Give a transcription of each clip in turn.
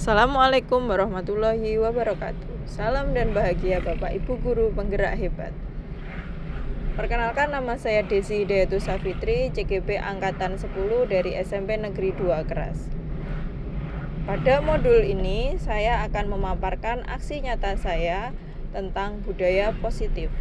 Assalamualaikum warahmatullahi wabarakatuh. Salam dan bahagia Bapak Ibu Guru Penggerak Hebat. Perkenalkan, nama saya Desi Hidayatus Safitri, CGP Angkatan 10 dari SMP Negeri 2 Keras. Pada modul ini saya akan memaparkan aksi nyata saya tentang budaya positif.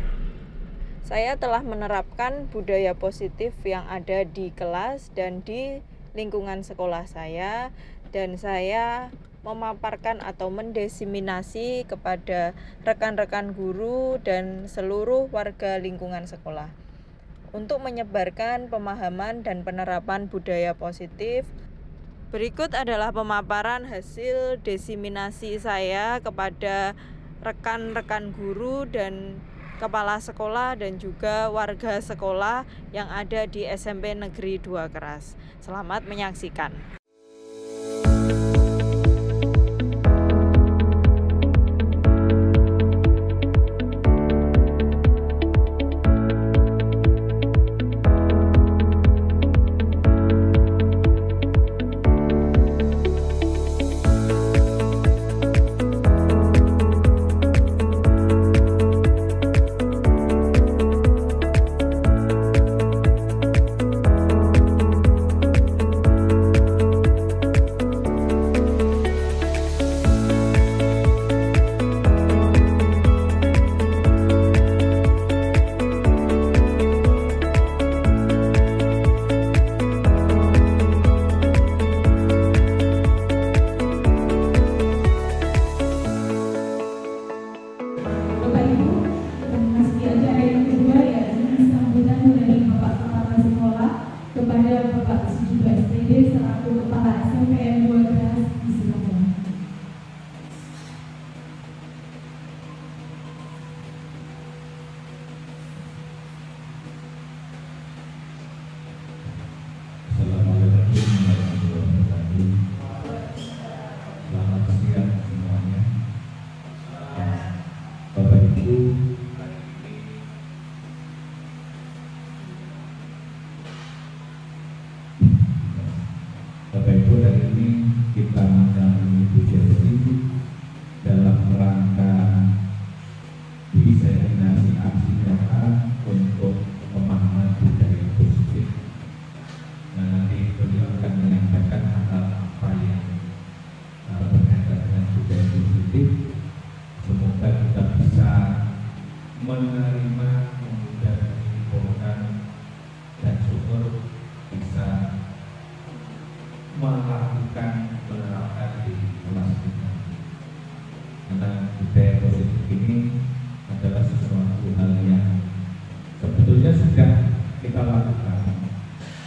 Saya telah menerapkan budaya positif yang ada di kelas dan di lingkungan sekolah saya, dan saya memaparkan atau mendiseminasi kepada rekan-rekan guru dan seluruh warga lingkungan sekolah untuk menyebarkan pemahaman dan penerapan budaya positif. Berikut adalah pemaparan hasil diseminasi saya kepada rekan-rekan guru dan kepala sekolah dan juga warga sekolah yang ada di SMP Negeri 2 Keras. Selamat menyaksikan. Kepada Bapak Sujiwo SPD selaku Kepala SMPN 2 Keras disilakan. Assalamualaikum warahmatullahi wabarakatuh. Selamat siang semuanya. Bapak Ibu, hari ini kita akan berdiskusi dalam rangka diseminasi aksi nyata untuk pemahaman budaya positif. Nanti beliau akan menyampaikan hal apa yang berkaitan dengan budaya positif. Semoga kita bisa menerima, kemudian menyimpulkan dan syukur bisa melakukan menerapkan di kelas kita. Karena budaya positif ini adalah sesuatu hal yang sebetulnya sudah kita lakukan.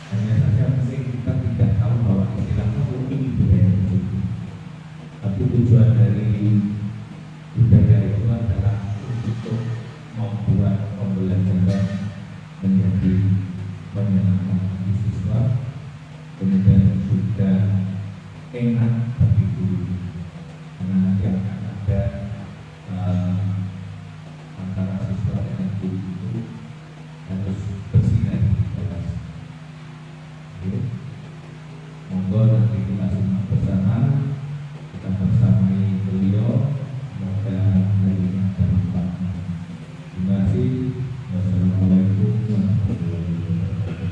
Hanya saja mungkin kita tidak tahu bahwa istilahnya ini budaya positif. Tapi tujuan dari budaya itu adalah untuk membuat pembelajaran menjadi menyenangkan bagi siswa, kemudian juga enak bagi guru, karena nanti akan ada antara siswa dengan guru itu harus bersinergi di kelas. Monggo nanti kita simak bersama, kita bersamai beliau, semoga hari ini ada manfaatnya. Terima kasih. Wassalamualaikum warahmatullahi wabarakatuh.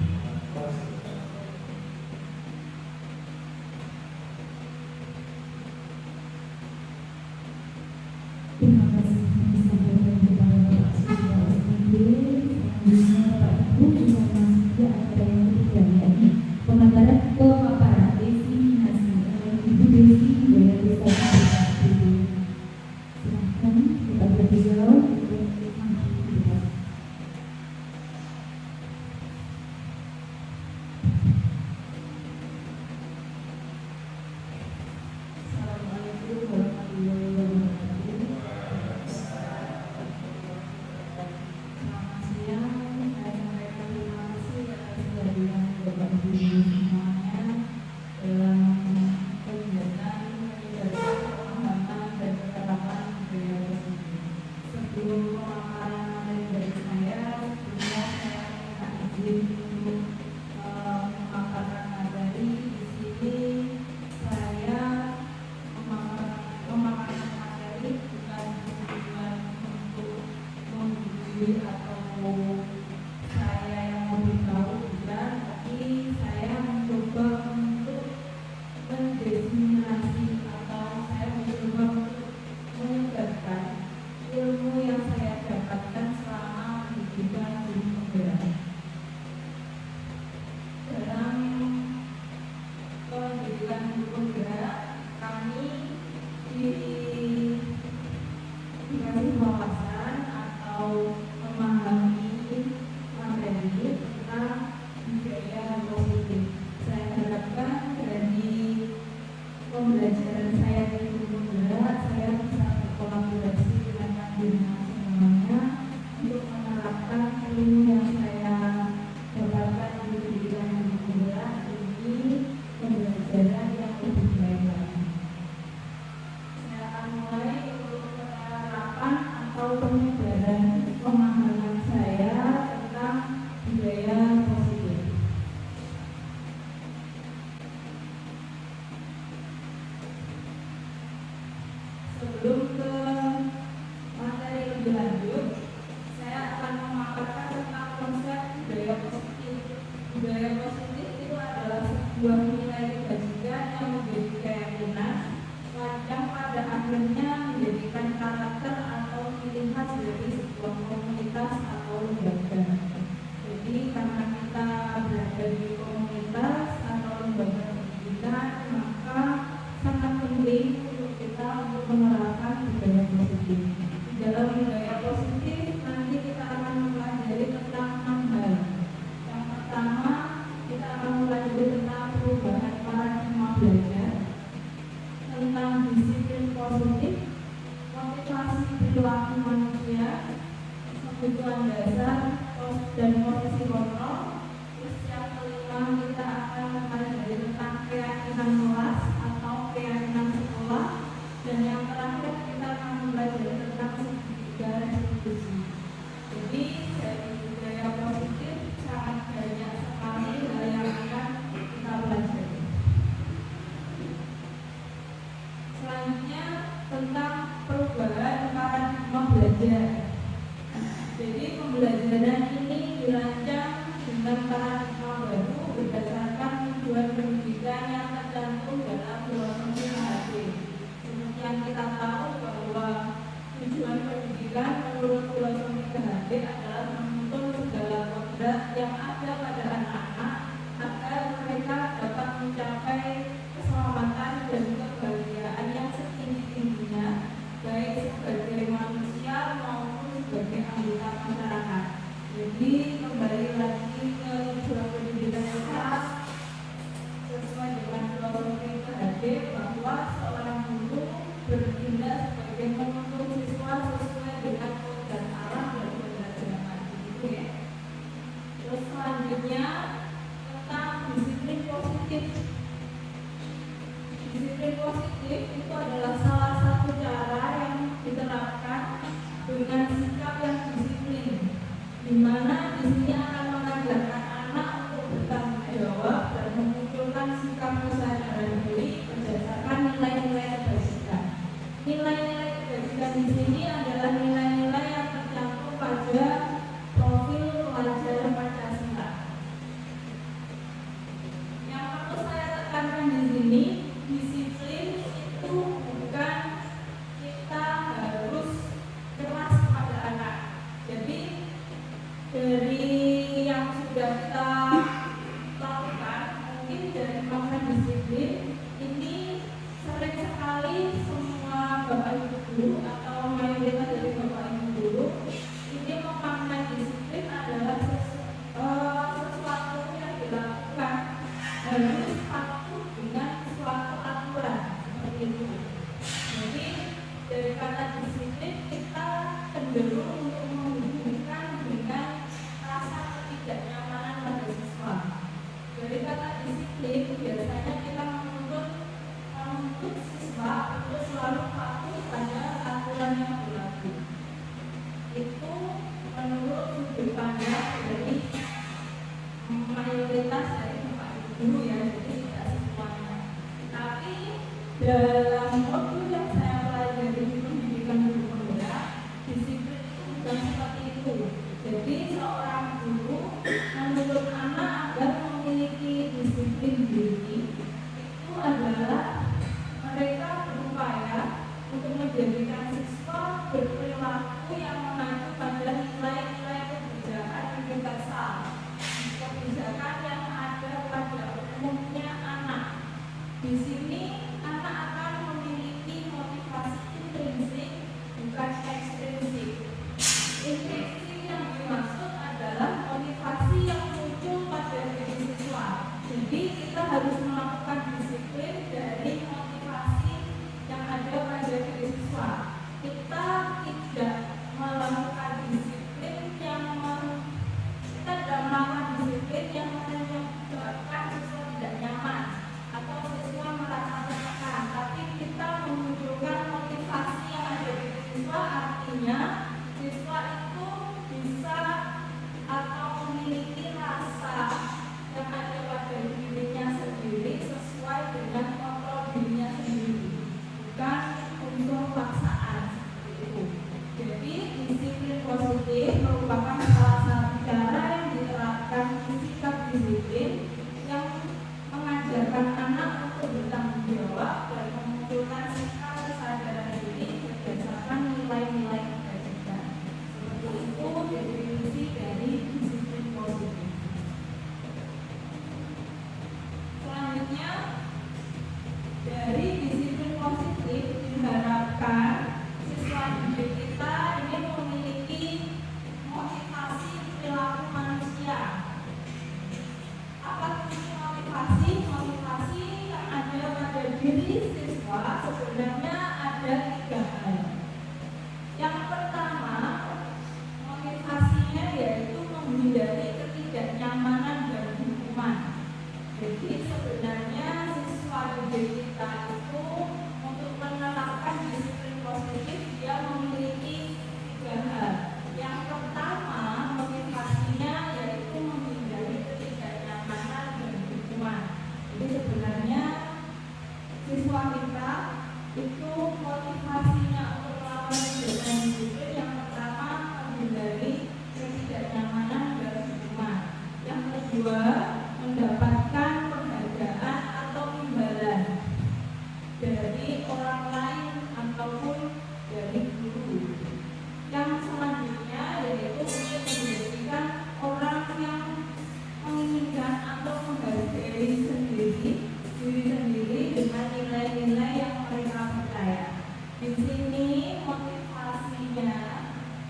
mendefinisi atau saya mencoba untuk menyebarkan ilmu yang saya dapatkan selama pendidikan guru penggerak. Dalam pendidikan guru penggerak, kami dikasih wawasan atau memahami materi tentang budaya positif. Saya harapkan dari pembelajaran saya di guru penggerak, saya bisa berkolaborasi dengan kandidat semuanya untuk menerapkan ilmu yang saya dapatkan di pendidikan guru penggerak ini pembelajaran yang lebih baik lagi. Saya akan mulai untuk penerapan atau penyebaran pemahaman saya tentang budaya positif. Sebelum ke materi lebih lanjut, saya akan memaparkan tentang konsep budaya positif. Budaya positif itu adalah sebuah nilai kebajikan yang menjadi keyakinan yang pada akhirnya menjadikan karakter atau ciri khas dari sebuah komunitas atau lembaga. Jadi karena kita berada di komunitas atau lembaga pendidikan, maka sangat penting untuk kita untuk menerapkan budaya positif. Di dalam budaya positif nanti kita akan mempelajari tentang 6 hal. Yang pertama, kita akan mempelajari tentang perubahan paradigma belajar, tentang disiplin positif, motivasi perilaku manusia, kebutuhan dasar dan posisi kontrol. Terus yang kelima, kita akan mempelajari tentang keyakinan kelas atau keyakinan sekolah, dan yang terakhir kita akan mempelajari tentang segitiga restitusi. Jadi dari budaya positif sangat banyak sekali hal yang akan kita pelajari. Selanjutnya tentang perubahan paradigma belajar. Jadi pembelajaran ini dirancang dengan paradigma baru berdasarkan tujuan pendidikan yang tercantum dalam filosofi HT. Seperti yang kita tahu bahwa tujuan pendidikan menurut filosofi HT adalah menuntun segala kodrat yang ada pada anak-anak agar mereka dapat mencapai keselamatan dan kebahagiaan yang setinggi-tingginya, baik sebagai manusia maupun sebagai anggota masyarakat. Jadi kembali lagi ke tujuan pendidikan kita sesuai dengan filosofi HT bahwa seorang guru bertindak sebagai penuntun siswa sesuai dengan kodrat alam dan kodrat zaman. Gitu ya. Terus selanjutnya tentang disiplin positif. Disiplin positif itu adalah salah satu cara yang diterapkan dengan sikap yang disiplin, di mana di sini akan mengajarkan anak untuk bertanggung jawab dan memunculkan sikap kesadaran diri berdasarkan nilai-nilai kebajikan. Nilai-nilai kebajikan di sini adalah nilai-nilai yang tercantum pada profil pelajar Pancasila. Yang perlu saya tekankan di sini, disiplin itu bukan kita harus keras kepada anak. Jadi dari yang sudah kita lakukan, mungkin dari makna disiplin ini sering sekali semua bapak ibu guru atau mayoritas dari bapak ibu guru ini memaknai disiplin adalah sesuatu yang dilakukan harus patuh dengan suatu aturan seperti itu. Jadi dari kata disiplin kita cenderung untuk menghubungkan dengan rasa ketidaknyamanan pada siswa. Dari kata disiplin biasanya kita menuntut siswa untuk selalu patuh pada aturan yang berlaku. Itu menurut sudut pandang dari mayoritas dari bapak ibu guru ya, jadi tidak semuanya. Tapi dalam modul yang saya pelajari di pendidikan guru penggerak, disiplin itu bukan seperti itu. Jadi seorang guru menuntut anak agar memiliki disiplin diri itu adalah dirinya sendiri, bukan unsur paksaan itu. Jadi disiplin positif merupakan salah satu cara yang diterapkan sikap disiplin yang mengajarkan anak untuk bertanggung jawab dan memunculkan sikap kesadaran diri berdasarkan nilai-nilai kebajikan. Seperti itu definisi dari disiplin positif. Selanjutnya, dari disiplin positif diharapkan siswa didik kita ini memiliki motivasi perilaku manusia. Apa itu motivasi? Motivasi yang ada pada diri siswa sebenarnya ada 3 hal. Yang pertama, motivasinya yaitu menghindari ketidaknyamanan dan hukuman. Jadi sebenarnya siswa didik kita itu untuk menerapkan disiplin positif dia memiliki 3 hal. Yang pertama, motivasinya yaitu menghindari ketidaknyamanan dan hukuman. Jadi sebenarnya siswa kita itu motivasinya untuk melakukan kegiatan disiplin yang pertama menghindari ketidaknyamanan dan hukuman. Yang kedua, mendapatkan penghargaan atau imbalan dari orang lain ataupun dari guru. Yang selanjutnya yaitu untuk menjadikan orang yang menginginkan atau menghargai diri sendiri dengan nilai-nilai yang mereka percaya. Di sini motivasinya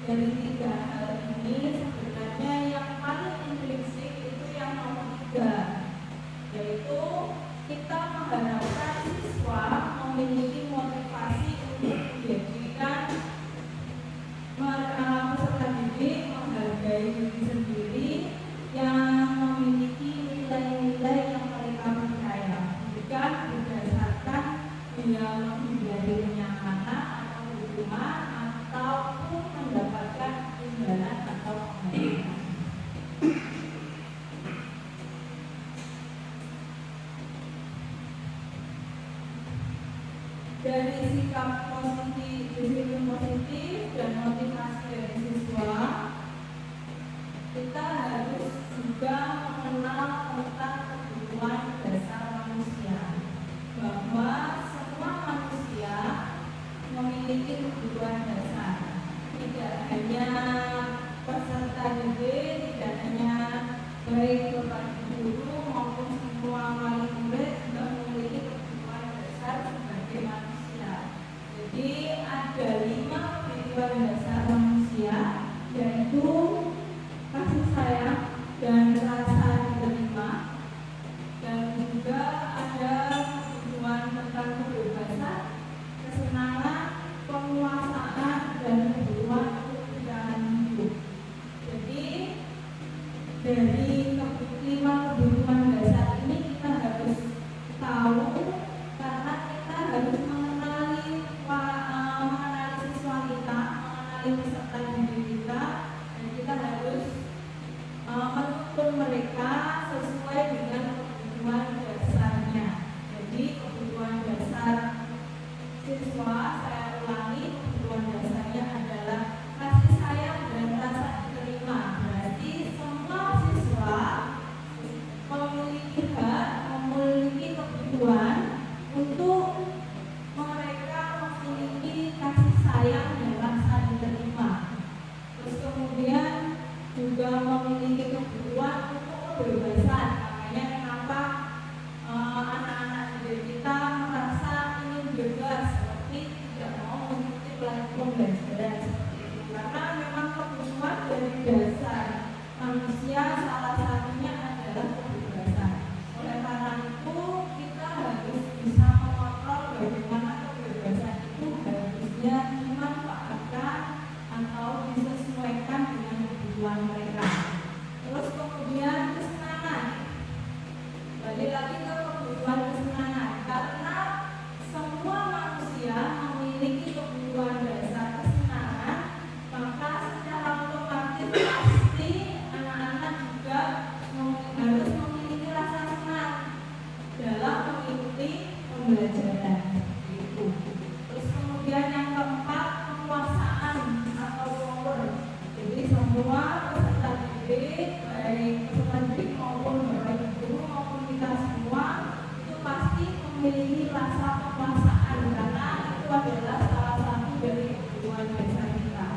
dari 3 hal ini sebenarnya yang paling implisit itu yang nomor 3, yaitu kita mengharapkan siswa memiliki motivasi untuk menjadikan peserta didik menghargai diri sendiri yang memiliki nilai-nilai yang mereka percaya, bukan berdasarkan dia menghindari kenyamanan atau hukuman ataupun mendapatkan imbalan atau penghargaan. Dari sikap positif, disiplin positif dan motivasi dari siswa, kita harus juga mengenal tentang kebutuhan dasar manusia, bahwa semua manusia memiliki kebutuhan dasar, tidak hanya peserta didik, tidak hanya baik bapak guru maupun semua wali murid juga memiliki kebutuhan dasar sebagai manusia. Jadi ada 5 kebutuhan dasar manusia, yaitu kasih sayang dan rasa diterima, dan juga ada kebutuhan tentang kebebasan, kesenangan, penguasaan, dan kebutuhan untuk berjalan hidup. Jadi dari 5 kebutuhan dasar ini kita harus tahu, karena kita harus mengenali siswa kita, mengenali peserta didik kita, dan kita harus menuntun mereka sesuai dengan kebutuhan dasarnya. Jadi kebutuhan dasar siswa, saya ulangi, kebutuhan dasarnya adalah kasih sayang dan rasa diterima. Berarti semua siswa memiliki hak, memiliki kebutuhan untuk mereka memiliki kasih sayang dan rasa diterima. Terus kemudian juga memiliki kebutuhan untuk kebebasan. Makanya kenapa anak-anak didik kita merasa ingin bebas, seperti tidak mau mengikuti pembelajaran seperti itu. Karena memang kebutuhan dari dasar manusia salah satunya adalah kebebasan. Oleh karena itu kita harus bisa mengontrol bagaimana kebebasan itu harusnya dimanfaatkan atau disesuaikan dengan kebutuhan mereka. Terus kemudian kesenangan, balik lagi ke kebutuhan kesenangan, karena semua manusia desa kita.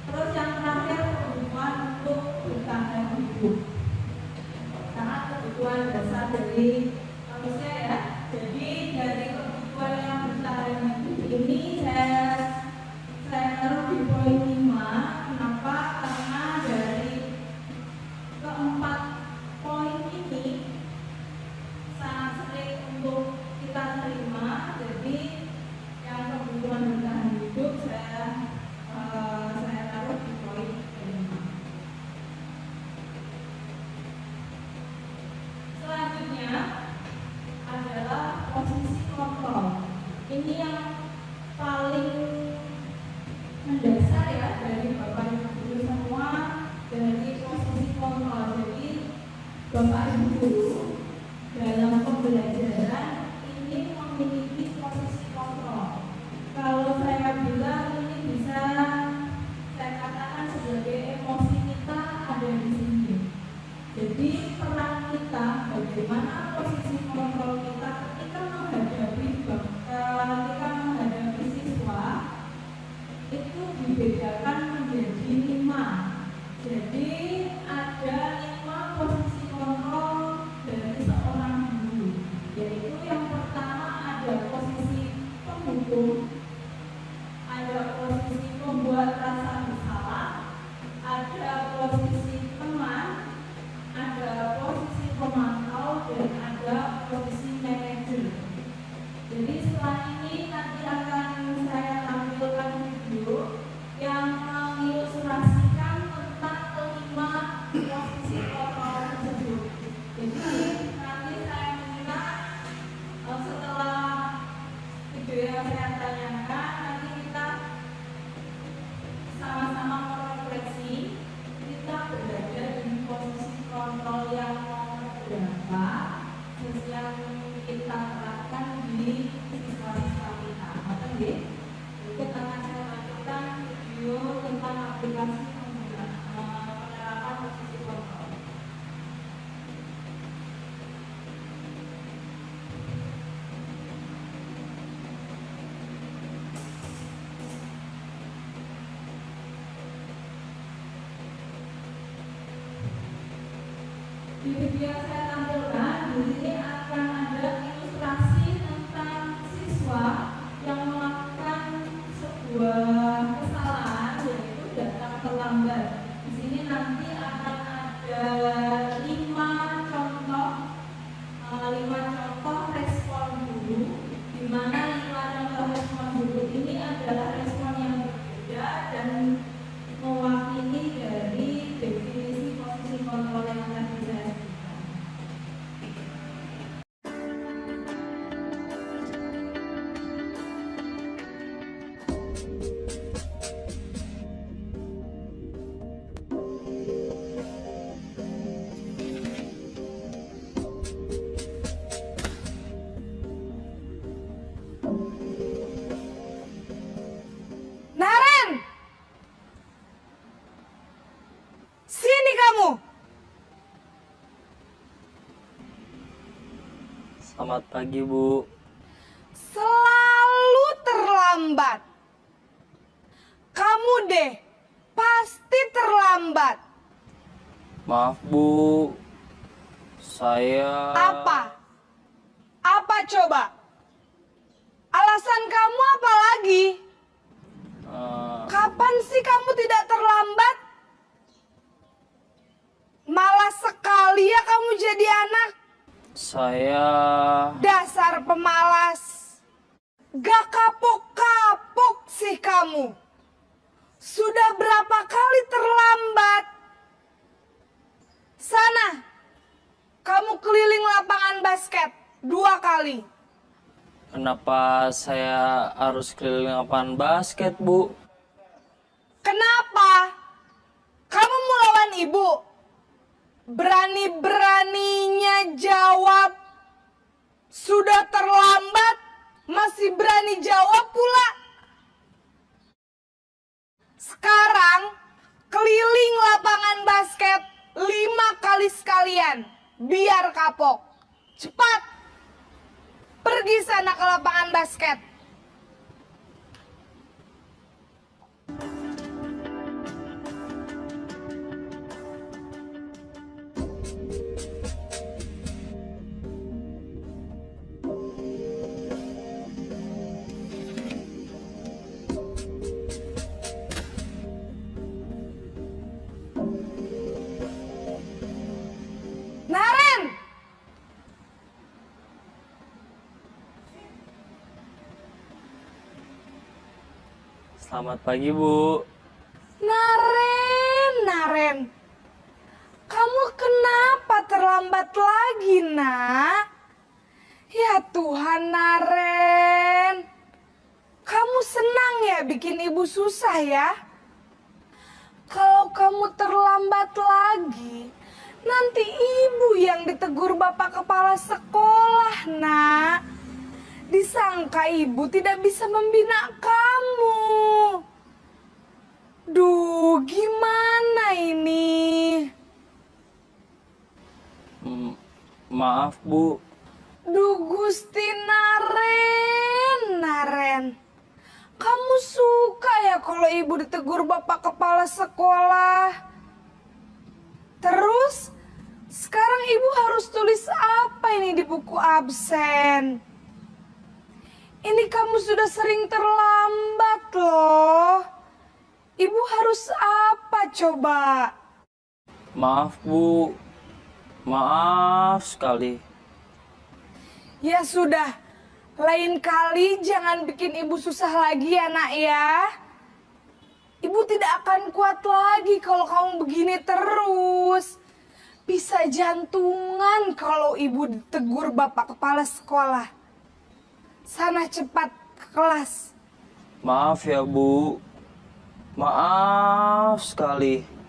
Terus yang terakhir kebutuhan untuk bertahan hidup. Sangat kebutuhan dasar dari manusia ya. Jadi dari kebutuhan yang bertahan hidup ini saya taruh di poin 5. Kenapa? Karena dari keempat poin ini sangat sering untuk kita terima. Jadi yang kebutuhan bertahan hidup saya taruh di poin 5. Selanjutnya adalah posisi kontrol. Ini yang paling mendasar ya dari Bapak Ibu guru semua, dari posisi kontrol. Jadi Bapak Ibu guru dalam pembelajaran ini memiliki posisi kontrol. Kalau saya bilang ini bisa saya katakan sebagai emosi kita ada di sini. Jadi peran kita bagaimana posisi kontrol kita ketika menghadapi siswa itu dibedakan menjadi 5. Jadi ada 5 posisi kontrol dari seorang guru, yaitu yang pertama ada posisi penghukum, ada posisi pembuat rasa bersalah, ada posisi teman, ada posisi pemantau, dan ada posisi manajer. Jadi setelah ini nanti akan saya tampilkan video yang mengilustrasikan tentang kelima posisi kontrol tersebut. Jadi nanti saya minta setelah video yang saya tanyakan nanti kita sama-sama merefleksi kita berada di posisi kontrol yang berapa yang kita terapkan di siswa-siswa kita. Oke, berikut akan saya lanjutkan video tentang aplikasi penerapan posisi kontrol. Di video yang saya tampilkan di sini akan ada ilustrasi tentang siswa yang melakukan sebuah kesalahan, yaitu datang terlambat. Di sini nanti akan ada 5 contoh respon guru, di mana 5 contoh respon guru ini adalah respon yang berbeda dan mewakili dari definisi posisi kontrol yang tadi saya sebutkan. Naren! Sini kamu! Selamat pagi, Bu. Selalu terlambat. Kamu deh, pasti terlambat. Maaf, Bu. Saya... Apa? Apa coba? Alasan kamu apa lagi? Kapan sih kamu tidak terlambat? Malas sekali ya kamu jadi anak. Saya... Dasar pemalas. Gak kapok-kapok sih kamu. Sudah berapa kali terlambat? Sana, kamu keliling lapangan basket 2 kali. Kenapa saya harus keliling lapangan basket, Bu? Kenapa? Kamu mau lawan ibu? Berani-beraninya jawab. Sudah terlambat, masih berani jawab pula. Sekarang, keliling lapangan basket 5 kali sekalian. Biar kapok. Cepat. Pergi sana ke lapangan basket. Selamat pagi, Bu. Naren. Kamu kenapa terlambat lagi, nak? Ya Tuhan, Naren. Kamu senang ya bikin ibu susah ya? Kalau kamu terlambat lagi, nanti ibu yang ditegur bapak kepala sekolah, nak. Disangka ibu tidak bisa membina kamu. Duh, gimana ini? Maaf, Bu. Duh, Gusti Naren. Kamu suka ya kalau ibu ditegur bapak kepala sekolah? Terus, sekarang ibu harus tulis apa ini di buku absen? Ini kamu sudah sering terlambat loh. Ibu harus apa coba? Maaf, Bu. Maaf sekali. Ya sudah, lain kali jangan bikin ibu susah lagi ya nak ya. Ibu tidak akan kuat lagi kalau kamu begini terus. Bisa jantungan kalau ibu ditegur bapak kepala sekolah. Sana cepat ke kelas. Maaf ya, Bu. Maaf sekali.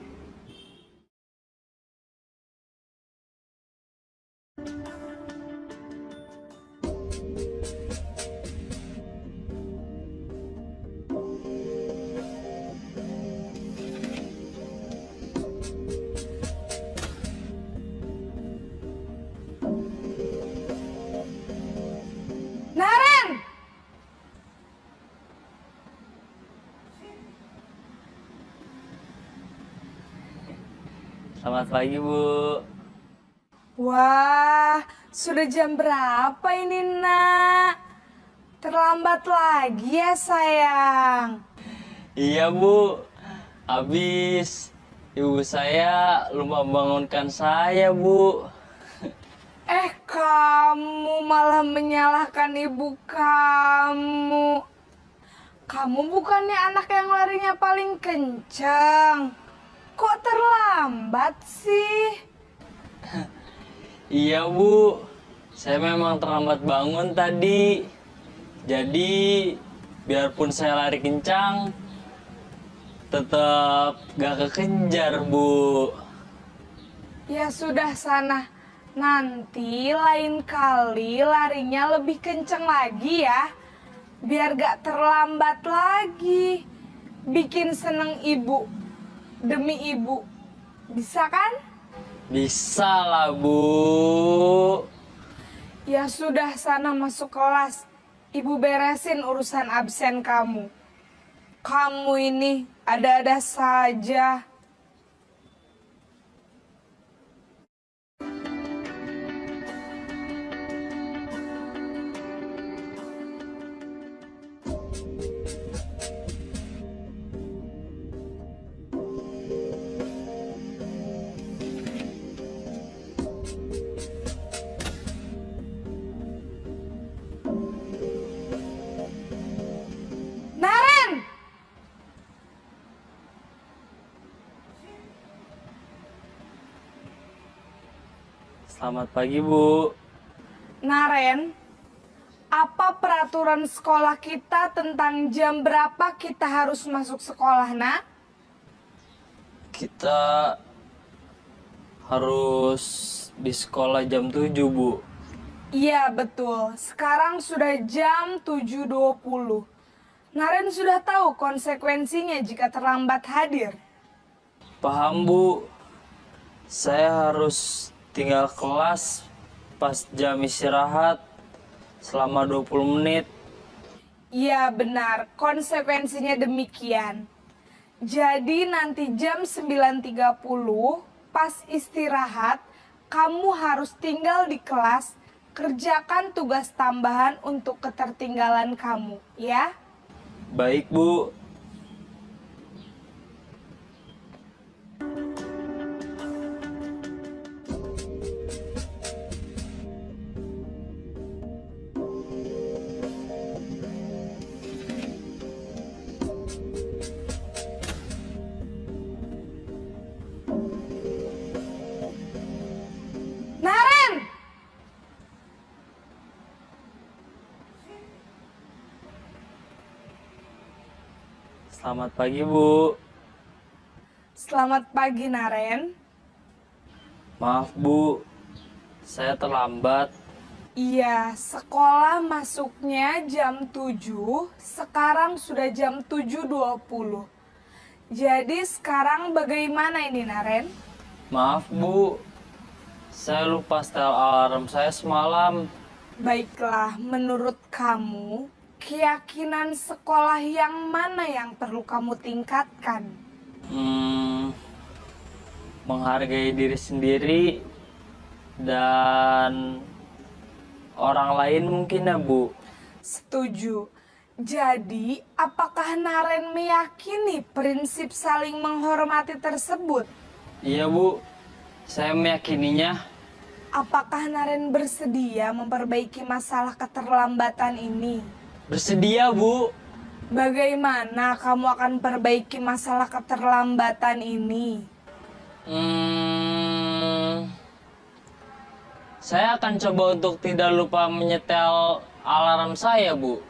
Naren! Selamat pagi, Bu. Wah, sudah jam berapa ini nak? Terlambat lagi ya sayang. Iya, Bu. Habis ibu saya lupa bangunkan saya, Bu. Kamu malah menyalahkan ibu kamu. Kamu bukannya anak yang larinya paling kencang. Kok terlambat sih? Iya, Bu. Saya memang terlambat bangun tadi. Jadi, biarpun saya lari kencang, tetap gak kekejar, Bu. Ya sudah sana. Nanti lain kali larinya lebih kencang lagi ya. Biar gak terlambat lagi. Bikin seneng ibu. Demi ibu. Bisa kan? Bisa lah, Bu. Ya sudah sana masuk kelas. Ibu beresin urusan absen kamu. Kamu ini ada-ada saja. Naren! Selamat pagi, Bu. Naren, apa peraturan sekolah kita tentang jam berapa kita harus masuk sekolah, nak? Kita harus di sekolah jam 7, Bu. Iya, betul. Sekarang sudah jam 7.20. Naren sudah tahu konsekuensinya jika terlambat hadir. Paham, Bu. Saya harus tinggal kelas pas jam istirahat selama 20 menit. Iya, benar. Konsekuensinya demikian. Jadi nanti jam 9.30 pas istirahat, kamu harus tinggal di kelas, kerjakan tugas tambahan untuk ketertinggalan kamu, ya? Baik, Bu. Selamat pagi, Bu. Selamat pagi, Naren. Maaf, Bu. Saya terlambat. Iya, sekolah masuknya jam 7, sekarang sudah jam 7.20. Jadi sekarang bagaimana ini, Naren? Maaf, Bu. Saya lupa setel alarm saya semalam. Baiklah, menurut kamu, keyakinan sekolah yang mana yang perlu kamu tingkatkan? Menghargai diri sendiri dan orang lain mungkin ya, Bu. Setuju. Jadi, apakah Naren meyakini prinsip saling menghormati tersebut? Iya, Bu. Saya meyakininya. Apakah Naren bersedia memperbaiki masalah keterlambatan ini? Bersedia, Bu. Bagaimana kamu akan perbaiki masalah keterlambatan ini? Saya akan coba untuk tidak lupa menyetel alarm saya, Bu.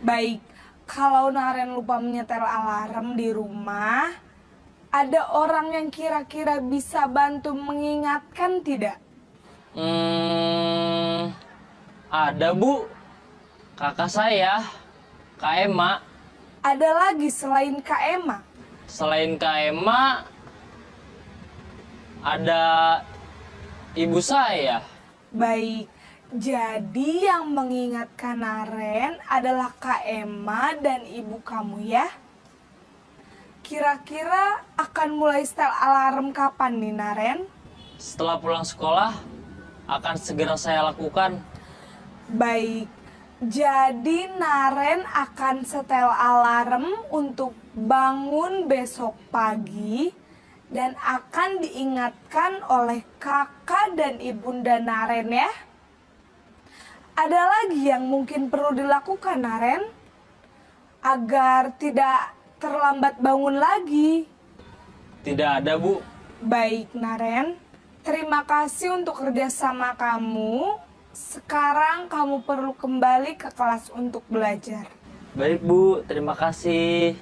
Baik, kalau Naren lupa menyetel alarm di rumah, ada orang yang kira-kira bisa bantu mengingatkan tidak? Ada, Bu. Kakak saya, Kak Emma. Ada lagi selain Kak Emma? Selain Kak Emma, ada ibu saya. Baik, jadi yang mengingatkan Naren adalah Kak Emma dan ibu kamu ya? Kira-kira akan mulai setel alarm kapan nih, Naren? Setelah pulang sekolah, akan segera saya lakukan. Baik, jadi Naren akan setel alarm untuk bangun besok pagi dan akan diingatkan oleh kakak dan ibunda Naren ya. Ada lagi yang mungkin perlu dilakukan, Naren, agar tidak terlambat bangun lagi? Tidak ada, Bu. Baik, Naren. Terima kasih untuk kerjasama kamu. Sekarang kamu perlu kembali ke kelas untuk belajar. Baik, Bu. Terima kasih.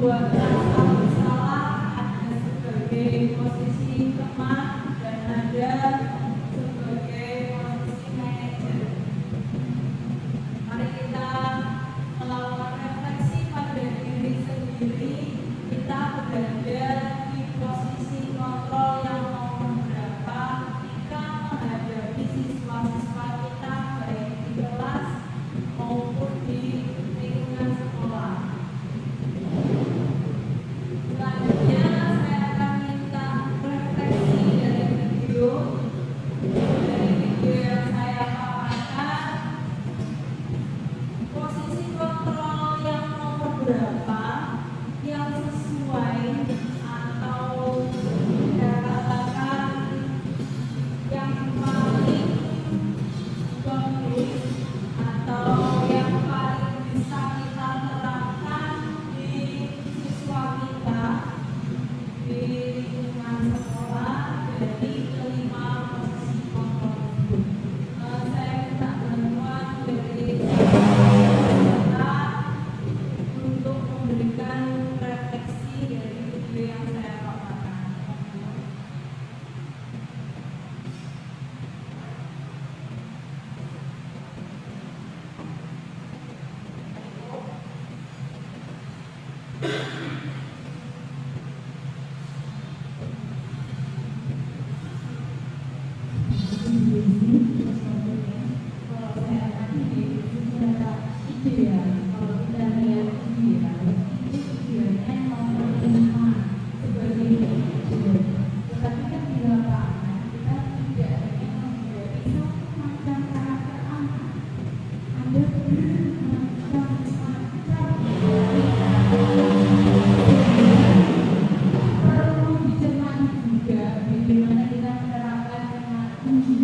membuat rasa bersalah, ada sebagai posisi teman, dan ada sebagai posisi manajer. Mari kita melakukan refleksi pada diri sendiri. Kita berada di posisi kontrol yang nomor berapa ketika menghadapi siswa-siswa kita, baik di kelas maupun di lingkungan sekolah. Selanjutnya saya akan minta refleksi dari video yang saya paparkan. Posisi kontrol yang nomor berapa yang sesuai atau kita katakan yang paling bagus atau yang paling bisa kita terapkan di siswa kita di lingkungan sekolah dari kelima posisi kontrol itu. Saya minta bantuan dari kita untuk memberikan refleksi dari video yang saya paparkan. Kalau saya akan secara ideal, kalau kita lihat ideal, itu idealnya nomor 5 sebagai manajer. Tetapi kan di lapangan kita tidak hanya menghadapi satu macam karakter anak, ada bermacam-macam perlu dicermati juga bagaimana kita menerapkan anak ini.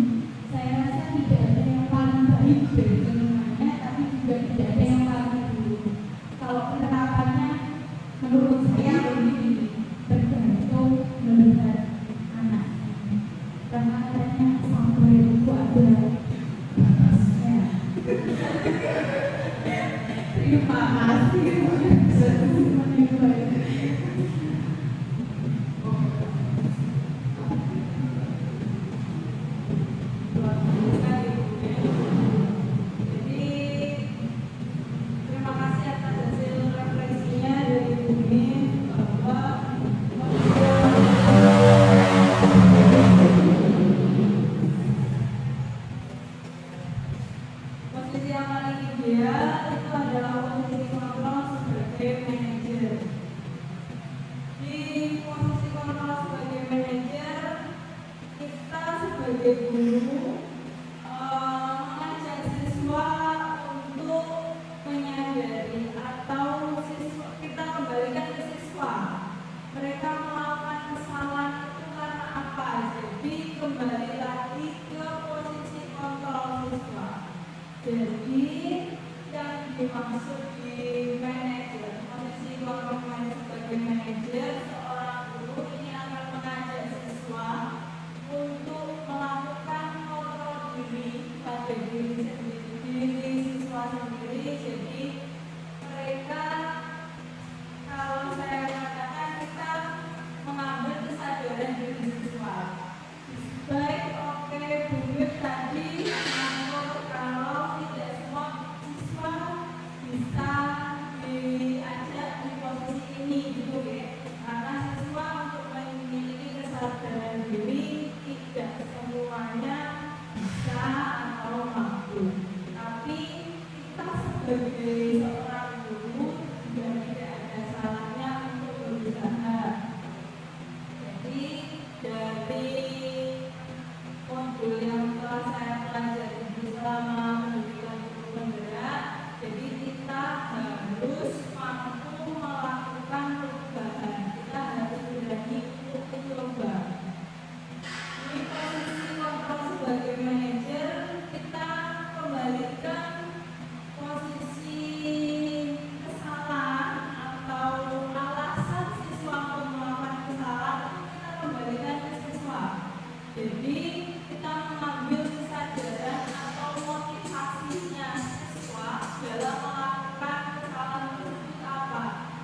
Saya rasa tidak ada yang paling baik dari semuanya, tapi juga tidak ada yang paling buruk. Kalau penerapannya menurut saya begini, tergantung melihat anak. Karena katanya sabar itu ada batasnya. Terima kasih. Jadi terima kasih atas hasil refleksinya dari Bumi bahwa posisi yang paling ideal itu adalah posisi kontrol sebagai manajer.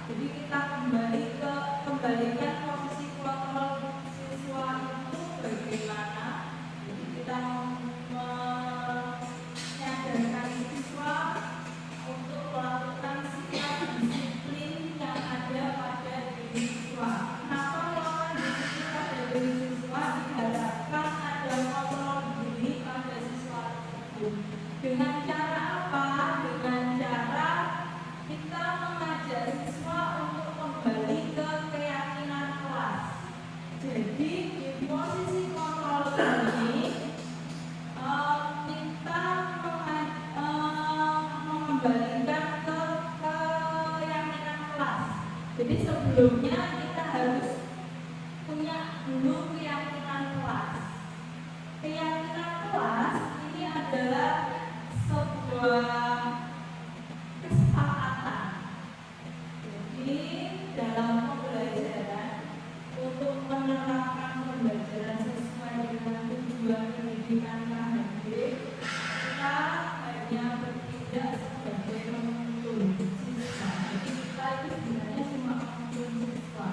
Jadi kita kembalikan posisi kontrol siswa itu bagaimana. Jadi kita menyadarkan siswa untuk melakukan sikap disiplin yang ada pada diri siswa. Kenapa melakukan disiplin pada diri siswa? Diharapkan ada kontrol diri pada siswa tersebut. Dengan cara apa? Dengan cara kita mengajak siswa untuk kembali ke keyakinan kelas. Jadi di posisi kontrol ini kita mengembalikan ke keyakinan kelas. Jadi sebelumnya kita harus punya dulu keyakinan kelas. Keyakinan kelas ini adalah sebuah kesepakatan. Jadi dalam pembelajaran untuk menerapkan pembelajaran sesuai dengan tujuan pendidikan KHD, kita hanya bertindak sebagai penuntun siswa. Jadi kita itu sebenarnya cuma penuntun siswa.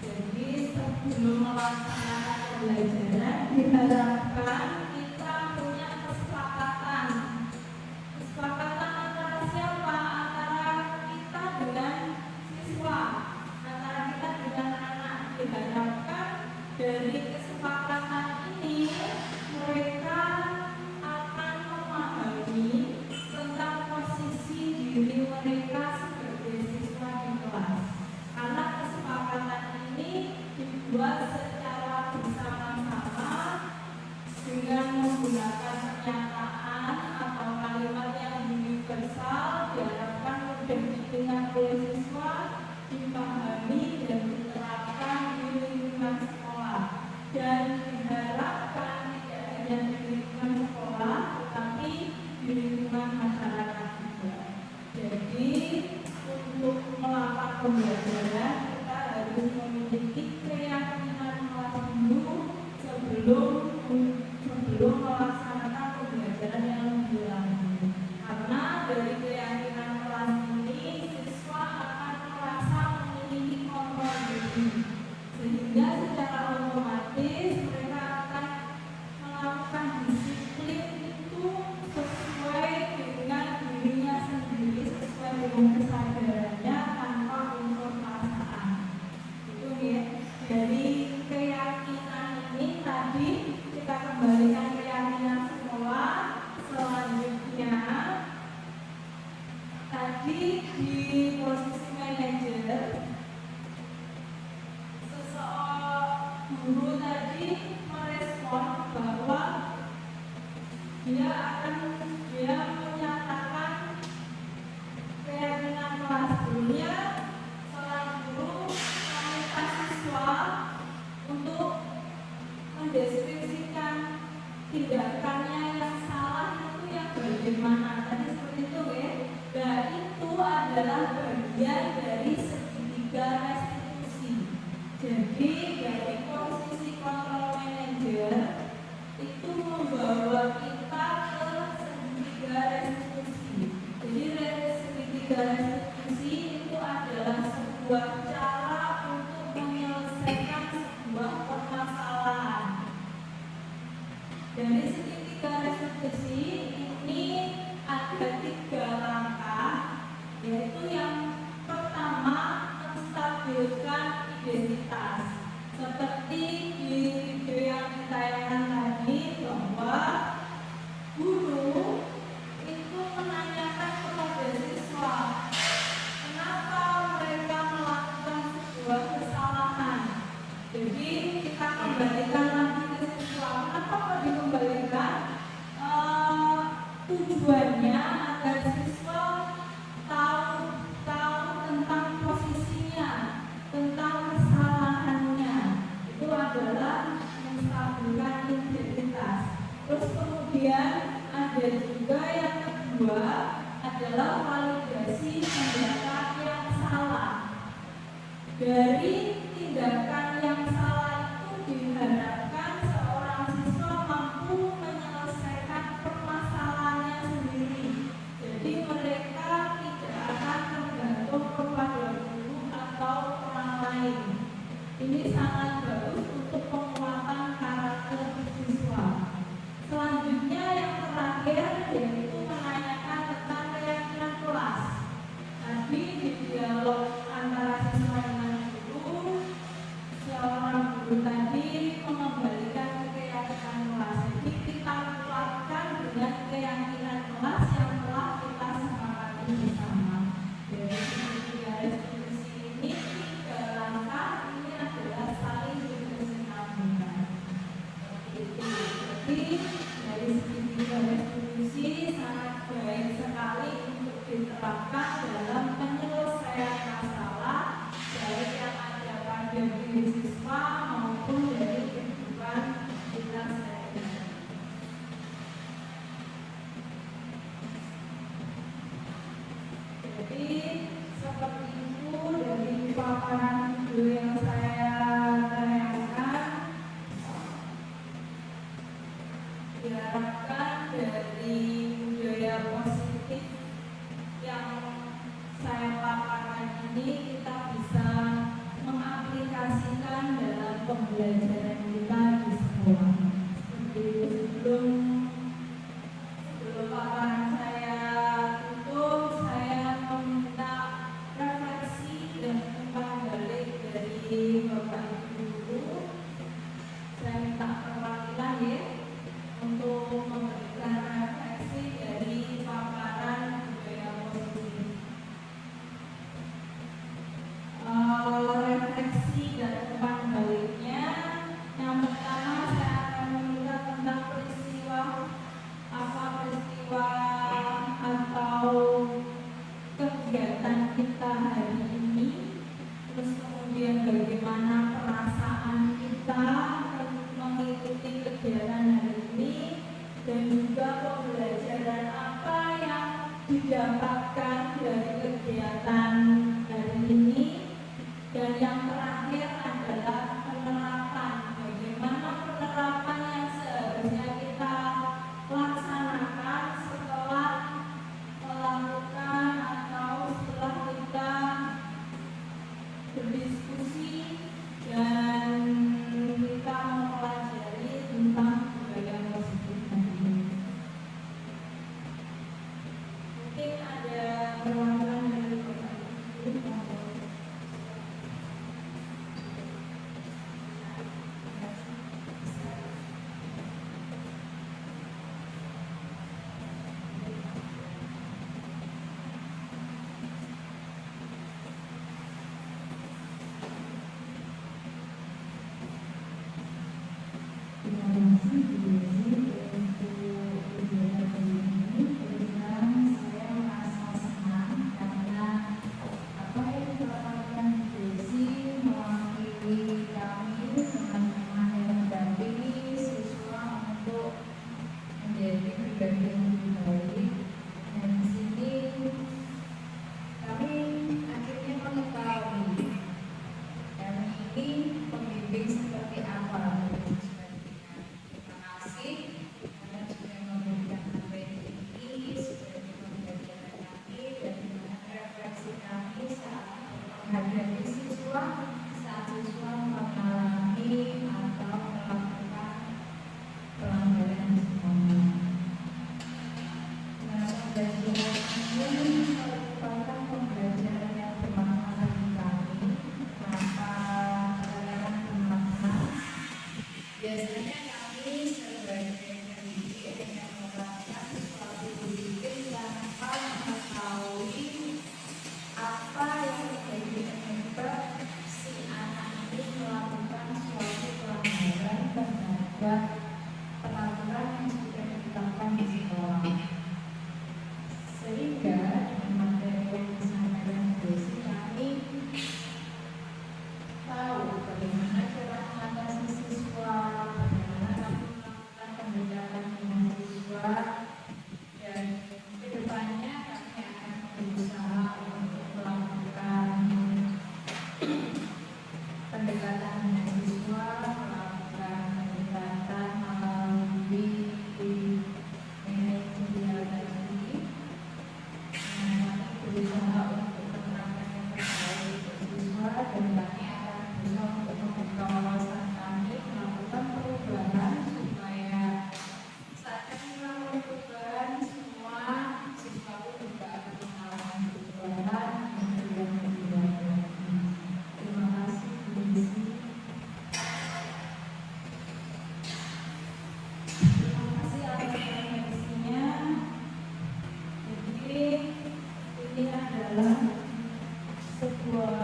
Jadi sebelum melaksanakan pembelajaran diharapkan kita punya kesepakatan. Kesepakatan antara siapa? Antara kita dengan siswa, antara kita dengan anak. Diharapkan dari kesepakatan ini mereka akan memahami tentang posisi diri mereka sebagai siswa di kelas. Karena kesepakatan ini dibuat secara bersama-sama dengan menggunakan pernyataan atau kalimat yang universal, diharapkan mudah didengar oleh siswa, dipahami dan diterapkan di lingkungan sekolah. Dan diharapkan tidak hanya di lingkungan sekolah, tetapi di lingkungan masyarakat juga. Jadi untuk melakukan pembelajaran kita harus memiliki keyakinan kelas dulu sebelum melaksanakan pembelajaran yang lebih lanjut. Karena dari keyakinan kelas ini siswa akan merasa memiliki kontrol diri, sehingga secara otomatis mereka akan melakukan disiplin itu sesuai dengan dirinya sendiri, sesuai dengan kesadarannya tanpa unsur paksaan. Itu ya. Dari keyakinan ini tadi kita kembalikan keyakinan sekolah. Selanjutnya tadi di posisi manajer, seseorang guru tadi merespon bahwa dia menyatakan keyakinan kelas dunia. Seorang guru meminta siswa untuk mendeskripsikan tindakannya yang salah itu yang bagaimana. Tadi seperti itu ya. Nah itu adalah bagian dari segitiga restitusi. Jadi dari posisi kontrol manajer itu membawa kita ke segitiga restitusi. Jadi segitiga restitusi itu adalah sebuah cara untuk menyelesaikan sebuah permasalahan. Dari segitiga restitusi ini ada 3 langkah, yaitu yang pertama menstabilkan identitas. Seperti di video yang ditayangkan tadi bahwa guru itu menanyakan kepada siswa kenapa mereka melakukan sebuah kesalahan. Jadi kita kembalikan lagi ke siswa. Kenapa kok dikembalikan? Tujuannya agar siswa tahu tentang posisinya, tentang kesalahannya. Itu adalah menstabilkan identitas. Terus kemudian ada juga yang kedua adalah validasi tindakan yang salah. Dari tindakan yang salah itu diharapkan seorang siswa mampu menyelesaikan permasalahannya sendiri. Jadi mereka tidak akan tergantung kepada guru Ini sangat bagus untuk penguatan karakter siswa. Selanjutnya yang terakhir yaitu menanyakan tentang keyakinan kelas. Tadi di dialog antara siswa dengan guru, seorang guru tadi mengembalikan ke keyakinan kelas. Jadi kita kuatkan dengan keyakinan kelas yang telah kita sepakati bersama. Dari segi restitusi ini 3 langkah ini adalah saling berkesinambungan. Jadi dari segi restitusi sangat baik sekali untuk diterapkan dalam penyelesaian masalah baik yang ada pada diri siswa maupun dari kehidupan kita sehari-hari. Jadi seperti itu dari paparan video yang saya tayangkan. Diharapkan dari budaya positif yang saya paparkan ini kita bisa mengaplikasikan dalam pembelajaran kita di sekolah. Seperti itu. Sebelum paparan saya tutup, saya meminta refleksi dan umpan balik dari Bapak Ibu Guru. Saya minta perwakilan ya untuk memberikan refleksi dari paparan budaya positif. Refleksi dan umpan baliknya, yang pertama saya akan meminta tentang peristiwa atau kegiatan kita hari ini, terus kemudian bagaimana perasaan kita mengikuti kegiatan hari ini, dan juga pembelajaran apa yang didapatkan dari kegiatan hari ini, dan yang terakhir adalah penerapan. Bagaimana penerapan yang seharusnya kita laksanakan setelah melakukan atau setelah kita berdiskusi dan kita mempelajari tentang budaya positif tadi. Mungkin ada perwakilan dari Bapak Ibu. Terima kasih Bu Desi untuk kegiatan kali ini. Terus terang saya merasa senang karena apa yang dilakukan Bu Desi mewakili kami teman-teman yang mendampingi siswa untuk menjadi pribadi yang lebih baik. Dan di sini kami akhirnya mengetahui kami ini pembimbing seperti apa. Terima kasih karena sudah memberikan materi ini, sudah memberikan kami dan refleksi kami saat menghadapi siswa saat siswa mengalami atau melakukan pelanggaran di sekolah. Nah, pembelajaran ini merupakan pembelajaran yang bermanfaat bagi kami. Maka kalian bermakna biasanya kami sebagai pendidik hanya melakukan suatu pendidik tanpa mengetahui apa yang menjadi penyebab si anak ini melakukan suatu pelanggaran terhadap peraturan yang sudah ditetapkan di sekolah. Sehingga dengan materi yang disampaikan Desi kami tahu bagaimana cara mengatasi siswa, bagaimana kami melakukan pendekatan dengan siswa, dan kedepannya kami akan berusaha untuk melakukan pendekatan dengan siswa, melakukan pendekatan melalui manajerial tadi. Kami berusaha untuk menerapkan yang terbaik untuk siswa dan kami akan berusaha untuk pengawasan kami melakukan perubahan supaya saat kami melakukan perubahan semua siswa juga akan mengalami perubahan yang lebih baik lagi. Terima kasih Bu Desi. Terima kasih atas referensinya. Jadi ini adalah sebuah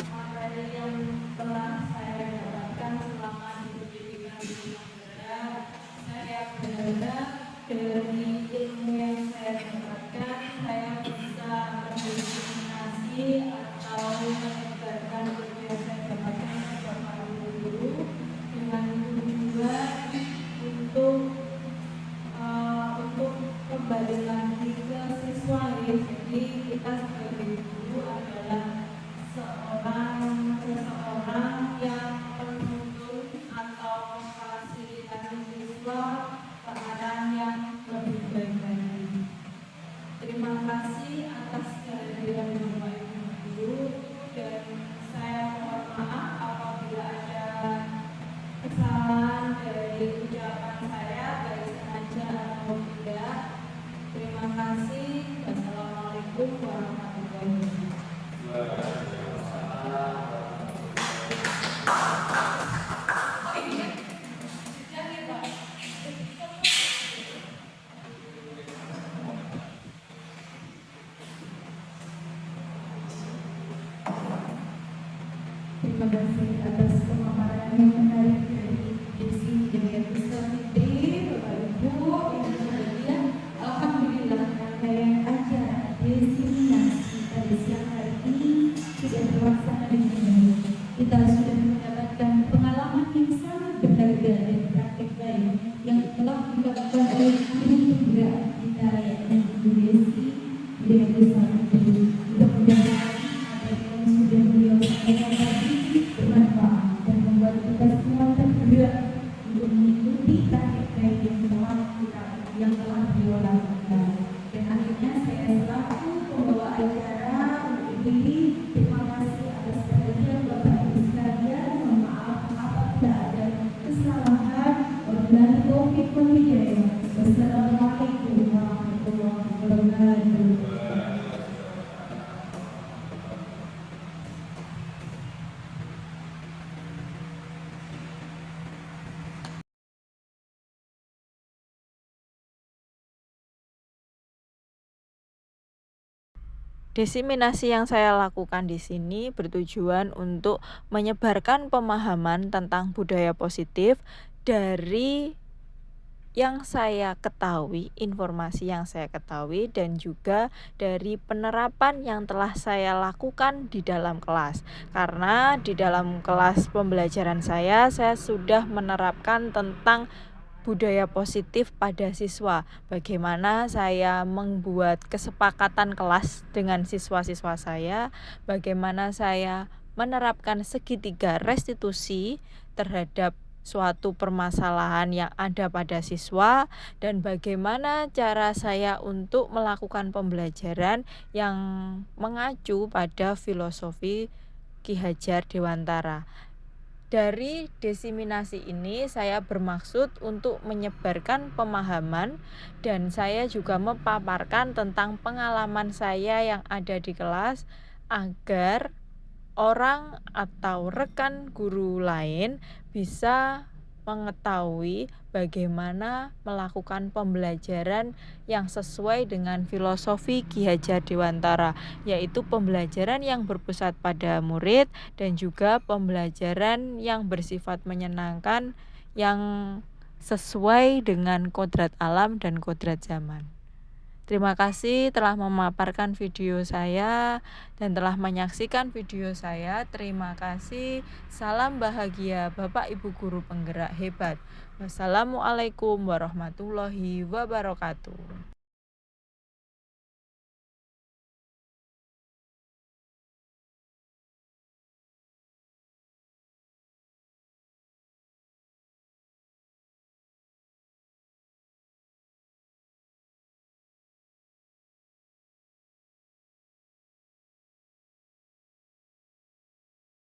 materi yang telah saya dapatkan selama di pendidikan di negara. Saya berharap dari ilmu yang saya dapatkan saya bisa mendiskriminasi atau menyebarkan ilmu yang saya dapatkan kepada para guru dengan tujuan untuk kembali lagi ke siswa. Jadi kita sebagai guru adalah seseorang yang menuntun atau memfasilitasi siswa ke arah yang lebih baik lagi. Terima kasih atas kehadiran Bapak Ibu guru, dan saya mohon maaf apabila ada kesalahan dari ucapan saya, baik sengaja atau tidak. Terima kasih. Wassalamualaikum warahmatullahi wabarakatuh. Terima kasih atas pemaparan yang menarik dari Desi Hidayati Safitri. Bapak Ibu yang berbahagia, alhamdulillah rangkaian acara diseminasi pada siang hari ini sudah terlaksana dengan baik. Kita sudah mendapatkan pengalaman yang sangat berharga dan praktik baik yang telah dilakukan oleh guru penggerak kita, yakni Bu Desi Hidayati Safitri. Mudah-mudahan materi yang sudah beliau sampaikan tadi bermanfaat dan membuat kita semua tergerak untuk mengikuti praktik baik yang telah beliau lakukan. Dan akhirnya saya selaku pembawa acara untuk diri, terima kasih atas perhatian Bapak Ibu sekalian. Mohon maaf apabila ada kesalahan. Wabillahi taufiq wal hidayah. Wassalamualaikum warahmatullahi wabarakatuh. Diseminasi yang saya lakukan di sini bertujuan untuk menyebarkan pemahaman tentang budaya positif dari yang saya ketahui, informasi yang saya ketahui, dan juga dari penerapan yang telah saya lakukan di dalam kelas. Karena di dalam kelas pembelajaran saya sudah menerapkan tentang budaya positif pada siswa. Bagaimana saya membuat kesepakatan kelas dengan siswa-siswa saya, bagaimana saya menerapkan segitiga restitusi terhadap suatu permasalahan yang ada pada siswa, dan bagaimana cara saya untuk melakukan pembelajaran yang mengacu pada filosofi Ki Hajar Dewantara. Dari diseminasi ini saya bermaksud untuk menyebarkan pemahaman, dan saya juga memaparkan tentang pengalaman saya yang ada di kelas agar orang atau rekan guru lain bisa mengetahui bagaimana melakukan pembelajaran yang sesuai dengan filosofi Ki Hajar Dewantara, yaitu pembelajaran yang berpusat pada murid dan juga pembelajaran yang bersifat menyenangkan yang sesuai dengan kodrat alam dan kodrat zaman. Terima kasih telah memaparkan video saya dan telah menyaksikan video saya. Terima kasih. Salam bahagia Bapak Ibu guru penggerak hebat. Wassalamualaikum warahmatullahi wabarakatuh.